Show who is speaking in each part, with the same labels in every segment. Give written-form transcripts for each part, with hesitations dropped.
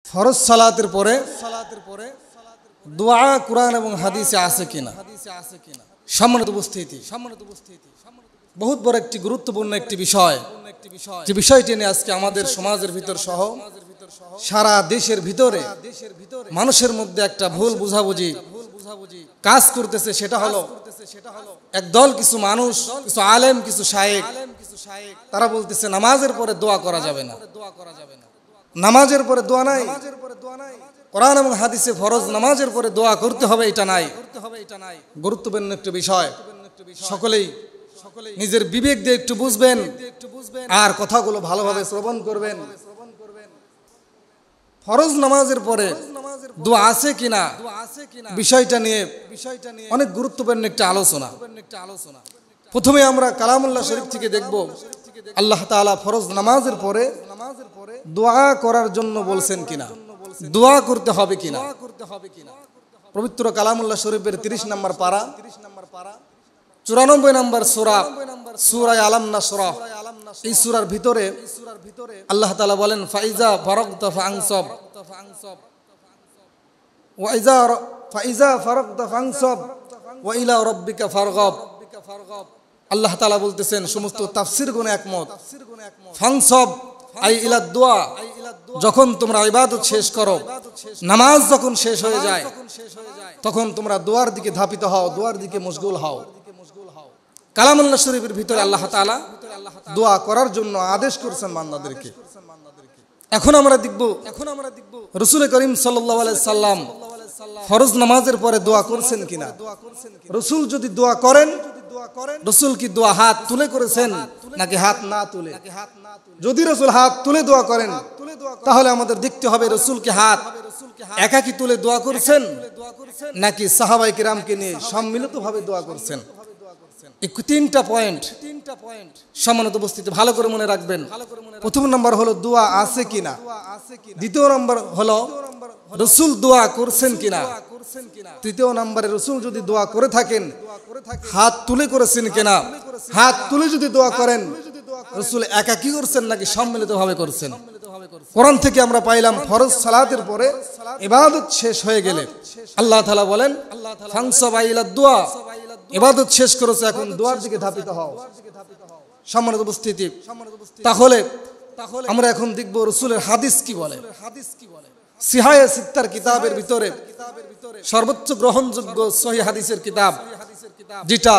Speaker 1: ফরজ সালাতের পরে দোয়া কুরআন এবং হাদিসে আছে কিনা? সম্মানিত উপস্থিতি, বহুত বড় একটি গুরুত্বপূর্ণ একটি বিষয়, যে বিষয়টি নিয়ে আজকে আমাদের সমাজের ভিতর সহ সারা দেশের ভিতরে মানুষের মধ্যে একটা ভুল বুঝাবুঝি কাজ করতেছে। সেটা হলো একদল কিছু মানুষ, কিছু আলেম, কিছু শায়েখ, তারা বলতেছে নামাজের পরে দোয়া করা যাবে না, নামাজের পরে দোয়া নাই, কোরআন এবং হাদিসে ফরজ নামাজের পরে দোয়া করতে হবে এটা নাই। গুরুত্বপূর্ণ একটি বিষয়, সকলেই নিজের বিবেক দিয়ে একটু বুঝবেন আর কথাগুলো ভালোভাবে শ্রবণ করবেন। ফরজ নামাজের পরে দোয়া আছে কিনা বিষয়টা নিয়ে অনেক গুরুত্বপূর্ণ একটা আলোচনা। প্রথমে আমরা কালামুল্লাহ শরীফ থেকে দেখব আল্লাহ তাআলা ফরজ নামাজের পরে দোয়া করার জন্য বলছেন কিনা, দোয়া করতে হবে কিনা। পবিত্র কালামুল্লাহ শরীফের 30 নম্বর পারা 94 নম্বর সূরা, সূরা আলাম নাশরাহ, এই সূরার ভিতরে আল্লাহ তাআলা বলেন ফাইজা ফারাগতা ফানসব ফাইজা ফারাগতা ফানসব ওয়া ইলা রাব্বিকা ফারগাব। আল্লাহ তাআলা বলতেছেন, সমস্ত তাফসীরগণ একমত, ফানসব আই ইলা দোয়া, যখন তোমরা ইবাদত শেষ করো, নামাজ যখন শেষ হয়ে যায়, তখন তোমরা দোয়ার দিকে ধাপিত হও, দোয়ার দিকে মশগুল হও। কালামুল্লাহ শরীফের ভিতরে আল্লাহ তাআলা দোয়া করার জন্য আদেশ করেছেন বান্দাদেরকে। এখন আমরা দেখব রাসূল করিম সাল্লাল্লাহু আলাইহি সাল্লাম ফরজ নামাজের পরে দোয়া করছেন কিনা। রাসূল যদি দোয়া করেন, রাসূল কি দোয়া হাত তুলে করেছেন নাকি হাত না তুলে? যদি রাসূল হাত তুলে দোয়া করেন, তাহলে আমাদের দেখতে হবে রাসূল কি হাত একাকী তুলে দোয়া করছেন নাকি সাহাবায়ে কিরামকে নিয়ে সম্মিলিতভাবে দোয়া করছেন। এই 3টা পয়েন্ট সম্মানিত উপস্থিতি ভালো করে মনে রাখবেন। প্রথম নম্বর হলো দোয়া আছে কিনা, দ্বিতীয় নম্বর হলো রাসূল দোয়া করছেন কিনা, তৃতীয় নম্বরে রাসূল যদি দোয়া করে থাকেন হাত তুলে করেছেন কিনা। হাত তুলে যদি দোয়া করেন, রাসূল একাকী করছেন নাকি সম্মিলিতভাবে করছেন। কোরআন থেকে আমরা পাইলাম ফরজ সালাতের পরে ইবাদত শেষ হয়ে গেলে আল্লাহ তাআলা বলেন ফানসব ইলা দোয়া, ইবাদত শেষ করেছে, এখন দোয়ার দিকে ধাপিত হও। সম্মানিত উপস্থিতি, তাহলে আমরা এখন দেখব রাসূলের হাদিস কি বলে। সিহায়ে সিত্তার কিতাবের ভিতরে সর্বোচ্চ গ্রহণযোগ্য সহিহ হাদিসের কিতাব, যেটা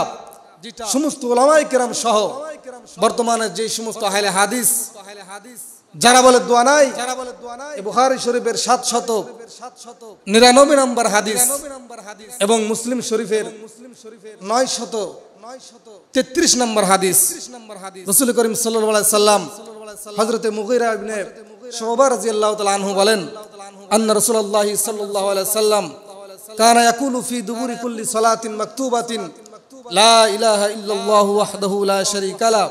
Speaker 1: সমস্ত উলামায়ে কেরাম সহ বর্তমানে যে সমস্ত আহলে হাদিস যারা বলে দোয়া নাই, বুখারী শরীফের 799 নম্বর হাদিস এবং মুসলিম শরীফের 933 নম্বর হাদিস, রাসূল করিম সাল্লাল্লাহু আলাইহি সাল্লাম হযরতে মুগীরা ইবনে শুবা রাদিয়াল্লাহু তাআলা আনহু বলেন, আন্না রাসূলুল্লাহ সাল্লাল্লাহু আলাইহি সাল্লাম কানা ইয়াকুলু ফি দুবুরি কুল্লি সালাতিন মাকতুবাতিন লা ইলাহা ইল্লাল্লাহু ওয়াহদাহু লা শারীকা লাহু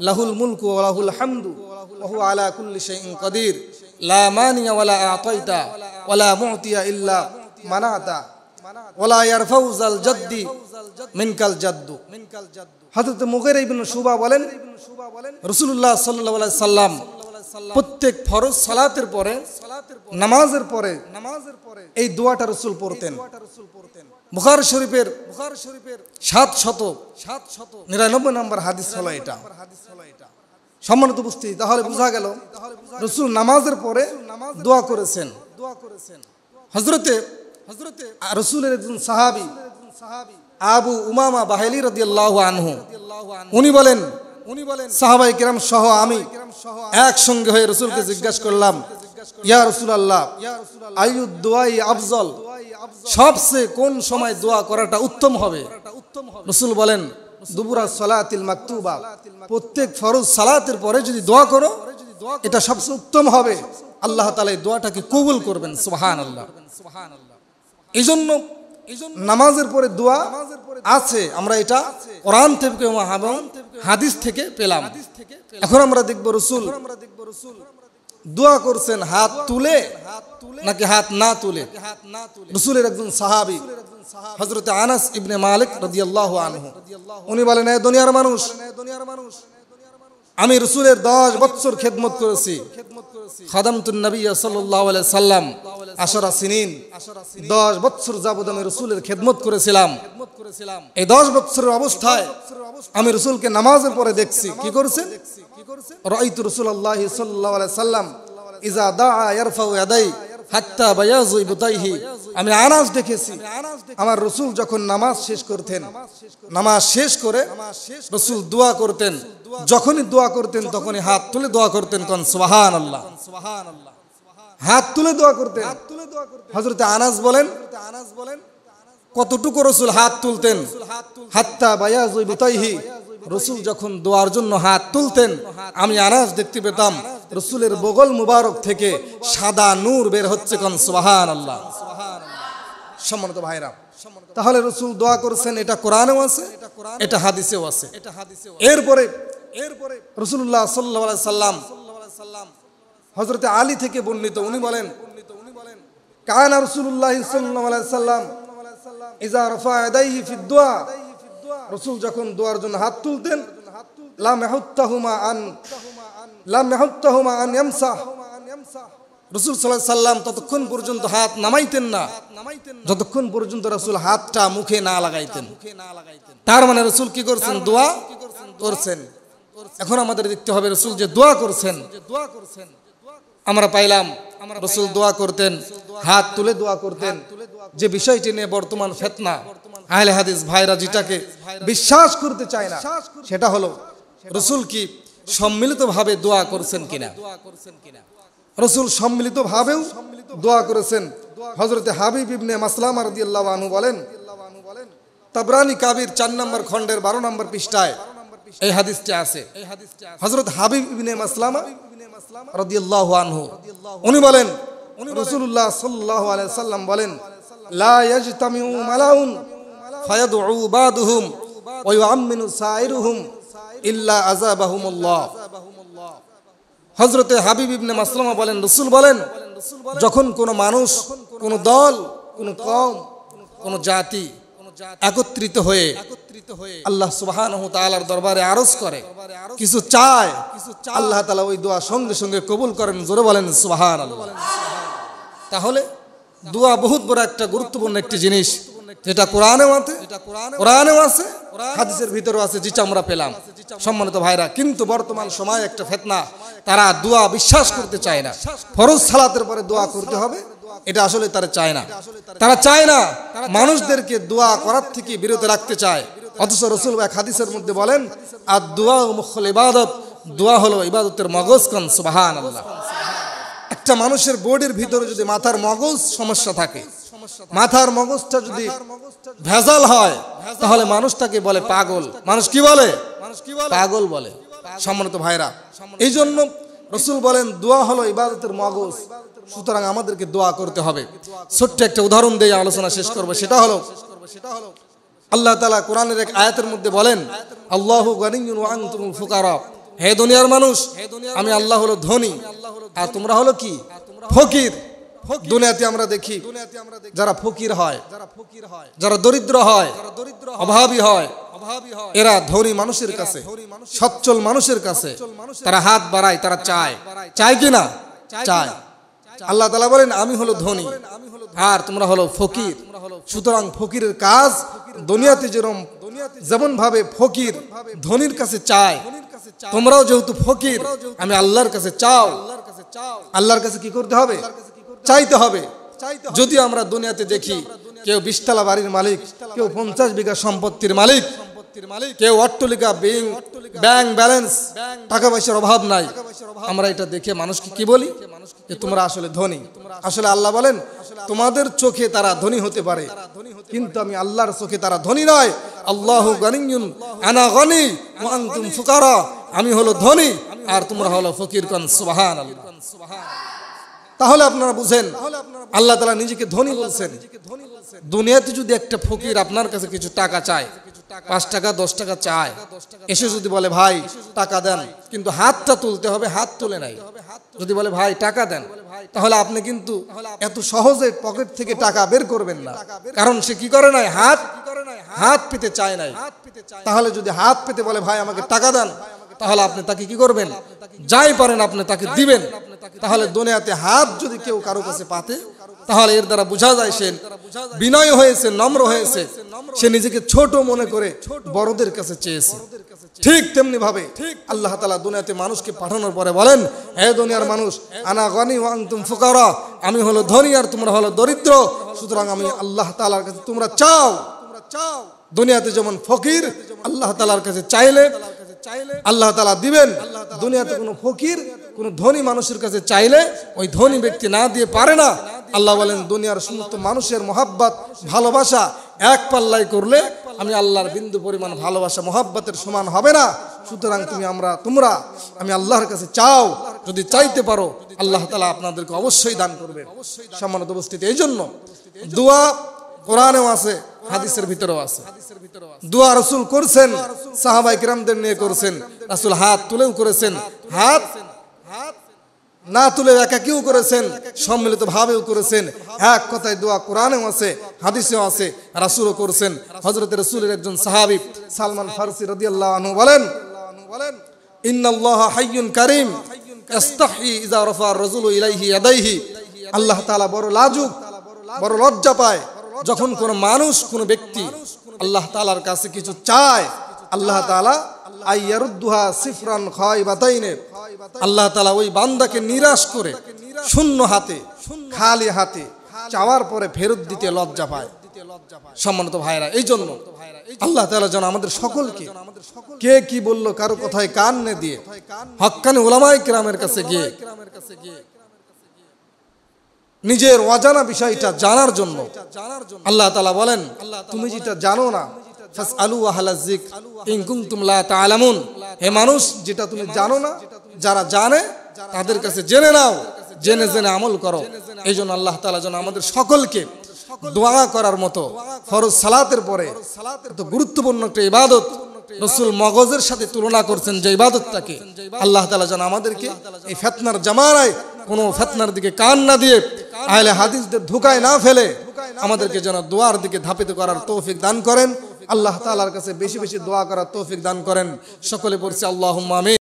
Speaker 1: লাহুল মুলকু ওয়া লাহুল হামদু ওয়া হুয়া আলা কুল্লি শাইইন কাদির লা মানিয়া ওয়া লা আতাইতা ওয়া লা মু'তিয়া ইল্লা মানাতা ওয়া লা ইয়ারফাউ যাল জাদ্দি মিনকাল জাদ্দু। হযরত মুগীরা ইবনে শুবা বলেন, রাসূলুল্লাহ সাল্লাল্লাহু আলাইহি সাল্লাম প্রত্যেক ফরজ সালাতের পরে, নামাজের পরে এই দোয়াটা রাসূল পড়তেন। বুখারী শরীফের 799 নম্বর হাদিস হলো এটা। সম্মানিত উপস্থিতি, তাহলে বোঝা গেল রাসূল নামাজের পরে দোয়া করেছেন। হযরতে রাসূলের একজন সাহাবী আবু উমামা বাহিলি রাদিয়াল্লাহু আনহু, উনি বলেন সাহাবায়ে কিরাম সহ আমি একসঙ্গে হয়ে রাসূলকে জিজ্ঞাসা করলাম, ইয়া রাসূলুল্লাহ আইয়ুদ দুআই আফজল, সবচেয়ে কোন সময় দোয়া করাটা উত্তম হবে? রাসূল বলেন দুবুরা সালাতিল মাকতুবা, প্রত্যেক ফরজ সালাতের পরে যদি দোয়া করো এটা সবচেয়ে উত্তম হবে, আল্লাহ তাআলা এই দোয়াটাকে কবুল করবেন। সুবহানাল্লাহ। এইজন্য নামাজের পরে দোয়া আছে, আমরা এটা কোরআন থেকে এবং হাদিস থেকে পেলাম। এখন আমরা দেখব রাসূল দোয়া করছেন হাত তুলে নাকি হাত না তুলে। রাসূলের একজন সাহাবী হযরত আনাস ইবনে মালিক রাদিয়াল্লাহু আনহু, উনি বলেন, এ দুনিয়ার মানুষ, আমি রাসূলের 10 বছর খেদমত করেছি। খাদামতুন নবী সাল্লাল্লাহু আলাইহি সাল্লাম 10 সিনিন, 10 বছর যাবত আমি রাসূলের খেদমত করেছিলাম। এই 10 বছরের অবস্থায় আমি রাসূলকে নামাজের পরে দেখছি কি করেছেন। রাআইতু রাসূলুল্লাহ সাল্লাল্লাহু আলাইহি সাল্লাম ইজা দাআ ইয়ারফাউ ইয়াদাই হাত্তা বায়াযু ইবতাইহি। আমি আনাস দেখেছি আমার রাসূল যখন নামাজ শেষ করতেন, নামাজ শেষ করে রাসূল দোয়া করতেন, যখনই দোয়া করতেন তখনই হাত তুলে দোয়া করতেন, কোন সুবহানাল্লাহ, হাত তুলে দোয়া করতেন। হযরত আনাস বলেন কতটুকু রাসূল হাত তুলতেন, হাত্তা বায়াযু ইবতাইহি। রাসূল যখন দোয়ার জন্য হাত তুলতেন আমি আনাস দেখতে পেতাম রাসূলের বগল মুবারক থেকে সাদা নূর বের হচ্ছে, কোন সুবহানাল্লাহ। সম্মানিত ভাইরা, তাহলে রাসূল দোয়া করেছেন, এটা কোরআনেও আছে, এটা হাদিসেও আছে। এরপরে রাসূলুল্লাহ সাল্লাল্লাহু আলাইহি সাল্লাম হযরত আলী থেকে বর্ণিত, উনি বলেন কানা রাসূলুল্লাহ সাল্লাল্লাহু আলাইহি সাল্লাম ইজা রাফা ইয়াদাইহি ফিদ দুআ। রাসূল যখন দোয়ার জন্য হাত তুলতেন লাম ইয়াহুত্তাহুমা আন ইয়ামসাহ। রাসূল সাল্লাল্লাহু আলাইহি সাল্লাম ততক্ষণ পর্যন্ত হাত নামাইতেন না যতক্ষণ পর্যন্ত রাসূল হাতটা মুখে না লাগাইতেন। তার মানে রাসূল কি করছেন, দোয়া করছেন। এখন আমাদের দেখতে হবে রাসূল যে দোয়া করছেন, আমরা পাইলাম রাসূল দোয়া করতেন, হাত তুলে দোয়া করতেন। যে বিষয়টি নিয়ে বর্তমান ফিতনা, আহলে হাদিস ভাইরা যেটাকে বিশ্বাস করতে চায় না সেটা হলো রাসূল কি সম্মিলিতভাবে দোয়া করছেন কিনা। রাসূল সম্মিলিতভাবেও দোয়া করেছেন। হযরত হাবিব ইবনে মাসলামা রাদিয়াল্লাহু আনহু বলেন, তাবরানী কাবির 4 নম্বর খণ্ডের 12 নম্বর পৃষ্ঠায় এই হাদিসটি আছে। হযরত হাবিব ইবনে মাসলামা রাদিয়াল্লাহু আনহু উনি বলেন, রাসূলুল্লাহ সাল্লাল্লাহু আলাইহি সাল্লাম বলেন, লা ইয়াজতামিউ মালাউন ফায়াদউ বাদুহুম ওয়া ইউআম্মিনু সাইরুহুম ইল্লা আযাবাহুমুল্লাহ। হযরতে হাবিব ইবনে মাসলামা বলেন, রাসূল বলেন, যখন কোন মানুষ, কোন দল, কোন কওম, কোন জাতি একত্রিত হয়ে আল্লাহ সুবহানাহু ওয়া তাআলার দরবারে আরজ করে, কিছু চায়, আল্লাহ তাআলা ওই দোয়া সঙ্গে সঙ্গে কবুল করেন। জোরে বলেন সুবহানাল্লাহ। তাহলে দোয়া বহুত বড় একটা গুরুত্বপূর্ণ একটি জিনিস, যেটা কোরআনেও আছে, হাদিসের ভিতরেও আছে, যেটা আমরা পেলাম। সম্মানিত ভাইরা, কিন্তু বর্তমান সময় একটা ফিতনা, তারা দোয়া বিশ্বাস করতে চায় না। ফরজ সালাতের পরে দোয়া করতে হবে, এটা আসলে তারা চায় না। তারা চায় না, মানুষদেরকে দোয়া করার থেকে বিরত রাখতে চায়। অথচ রাসূল এক হাদিসের মধ্যে বলেন, আদ-দুআ মুখুল ইবাদত, দোয়া হলো ইবাদতের মগজ, কোন সুবহানাল্লাহ। একটা মানুষের বডির ভিতরে যদি মাথার মগজ সমস্যা থাকে, মাথার মগজটা যদি ভেজাল হয়, তাহলে মানুষটাকে বলে পাগল। মানুষ কি বলে? পাগল বলে। সম্মানিত ভাইরা, এই জন্য রাসূল বলেন দোয়া হলো ইবাদতের মগজ, সুতরাং আমাদেরকে দোয়া করতে হবে। ছোট্ট একটা উদাহরণ দিয়ে আলোচনা শেষ করব। সেটা হলো আল্লাহ তাআলা কোরআনের এক আয়াতের মধ্যে বলেন, আল্লাহু গানিয়্যুন ওয়া আনতুমুল ফুকারা। হে দুনিয়ার মানুষ, আমি আল্লাহ হলো ধনী আর তোমরা হলো কি? ফকির। দুনিয়াতে আমরা দেখি যারা ফকির হয়, যারা দরিদ্র হয়, অভাবী হয়, এরা ধনী মানুষের কাছে, সচ্ছল মানুষের কাছে তারা হাত বাড়ায়, তারা চায়। চায় কি না? চায়। আল্লাহ তাআলা বলেন, আমি হলো ধনী আর তোমরা হলো ফকির। সুতরাং ফকিরের কাজ দুনিয়াতে যেমন ভাবে ফকির ধনীর কাছে চায়, তোমরাও যেহেতু ফকির, আমি আল্লাহর কাছে চাও। আল্লাহর কাছে কি করতে হবে? চাইতে হবে। যদি আমরা দুনিয়াতে দেখি কেউ 20 তলা বাড়ির মালিক, কেউ 50 বিঘা সম্পত্তির মালিক, কেউ অট্টালিকা, ব্যাংক ব্যালেন্স, টাকা পয়সার অভাব নাই, আমরা এটা দেখে মানুষকে কি বলি? যে তোমরা আসলে ধনী। আসলে আল্লাহ বলেন, তোমাদের চোখে তারা ধনী হতে পারে, কিন্তু আমি আল্লাহর চোখে তারা ধনী নয়। আল্লাহু গানিয়্যুন আনা গানি ওয়া আনতুম ফুকারা। আমি হলো ধনী আর তোমরা হলো ফকির। কোন সুবহানাল্লাহ। তাহলে আপনারা বুঝেন, আল্লাহ তাআলা নিজেকে ধনী বলছেন। দুনিয়াতে যদি একটা ফকির আপনার কাছে কিছু টাকা চায়, 5 টাকা 10 টাকা চায়, এসে যদি বলে ভাই টাকা দেন, কিন্তু হাতটা তুলতে হবে, হাত তুলে নাই। যদি বলে ভাই টাকা দেন, তাহলে আপনি কিন্তু এত সহজে পকেট থেকে টাকা বের করবেন না, কারণ সে কি করে নাই? হাত পেতে চায় নাই। তাহলে যদি হাত পেতে বলে ভাই আমাকে টাকা দেন, তাহলে আপনি তাকে কি করবেন? যাই পারেন আপনি তাকে দিবেন। তাহলে দুনিয়াতে হাত যদি কেউ কারো কাছে পাতে, তাহলে এর দ্বারা বোঝা যায় সে বিনয় হয়েছে, নম্র হয়েছে, সে নিজেকে ছোট মনে করে বড়দের কাছে চেয়েছে। ঠিক তেমনি ভাবে আল্লাহ তাআলা দুনিয়াতে মানুষকে পাঠানোর পরে বলেন, হে দুনিয়ার মানুষ, আনা গনি ওয়া আনতুম ফুকারা, আমি হলো ধনী আর তোমরা হলো দরিদ্র, সুতরাং আমি আল্লাহ তাআলার কাছে তোমরা চাও। দুনিয়াতে যেমন ফকির, আল্লাহ তাআলার কাছে চাইলে আল্লাহ তাআলা দিবেন। দুনিয়াতে কোনো ফকির, কোনো ধনী মানুষের কাছে চাইলে ওই ধনী ব্যক্তি না দিয়ে পারে না। আল্লাহ বলেন, দুনিয়ার সমস্ত মানুষের মহাব্বত, ভালোবাসা এক পাল্লায় করলে আমি আল্লাহর বিন্দু পরিমাণ ভালোবাসা মহাব্বতের সমান হবে না। সুতরাং তোমরা আমি আল্লাহর কাছে চাও, যদি চাইতে পারো আল্লাহ তাআলা আপনাদেরকে অবশ্যই দান করবেন। সম্মানিত উপস্থিতি, এই জন্য দোয়া কোরআনেও আছে, হাদিসের ভিতরেও আছে। দোয়া রাসূল করছেন, সাহাবায়ে কিরামদের নিয়ে করেছেন। রাসূল হাত তুলেও করেছেন, হাত না তুলে একাকিও করেছেন, সম্মিলিত ভাবেও করেছেন। এক কথায় দোয়া কোরআনেও আছে, হাদিসেও আছে, রাসূলও করেছেন। হযরত রাসূলের একজন সাহাবী সালমান ফারসি রাদিয়াল্লাহু আনহু বলেন, ইন্নাল্লাহা হাইয়ুন কারীম ইস্তাহি ইযা রাফা আর-রাজুলু ইলাইহি ইয়াদাইহি। আল্লাহ তাআলা বড় লাজুক, বড় লজ্জা পায় যখন কোন মানুষ, কোন ব্যক্তি আল্লাহ তাআলার কাছে কিছু চায়। আল্লাহ তাআলা আইয়ারুদ্দুহা সিফরান খায়বাতাইনে, আল্লাহ তাআলা ওই বান্দাকে নিরাশ করে শূন্য হাতে, খালি হাতে চাওয়ার পরে ফেরত দিতে লজ্জা পায়। সম্মানিত ভাইরা, এই জন্য আল্লাহ তাআলা যেন আমাদের সকলকে, কে কি বলল কারো কথায় কান না দিয়ে হক্কানি উলামায়ে কিরামের কাছে গিয়ে নিজের অজানা বিষয়টা জানার জন্য আল্লাহ তাআলা বলেন, তুমি যেটা জানো না ফাসআলু আহলা যিকর ইন কুনতুম লা তা'লামুন, হে মানুষ, যেটা তুমি জানো না, যারা জানে তাদের কাছে জেনে নাও, জেনে জেনে আমল করো। এই জন্য আল্লাহ তাআলা যেন আমাদের সকলকে দোয়া করার মতো ফরজ সালাতের পরে এত গুরুত্বপূর্ণ একটা ইবাদত রাসূল মগজের সাথে তুলনা করছেন যে ইবাদতটাকে, আল্লাহ তাআলা যেন আমাদেরকে এই ফিতনার জামানায় কোনো ফিতনার দিকে কান না দিয়ে, আহলে হাদিসদের ধোঁকায় না ফেলে আমাদেরকে যেন দোয়ার দিকে ধাপিত করার তৌফিক দান করেন। আল্লাহ তাআলার কাছে বেশি বেশি দোয়া করার তৌফিক দান করেন। সকলে পড়ছি আল্লাহুম্মা আমিন।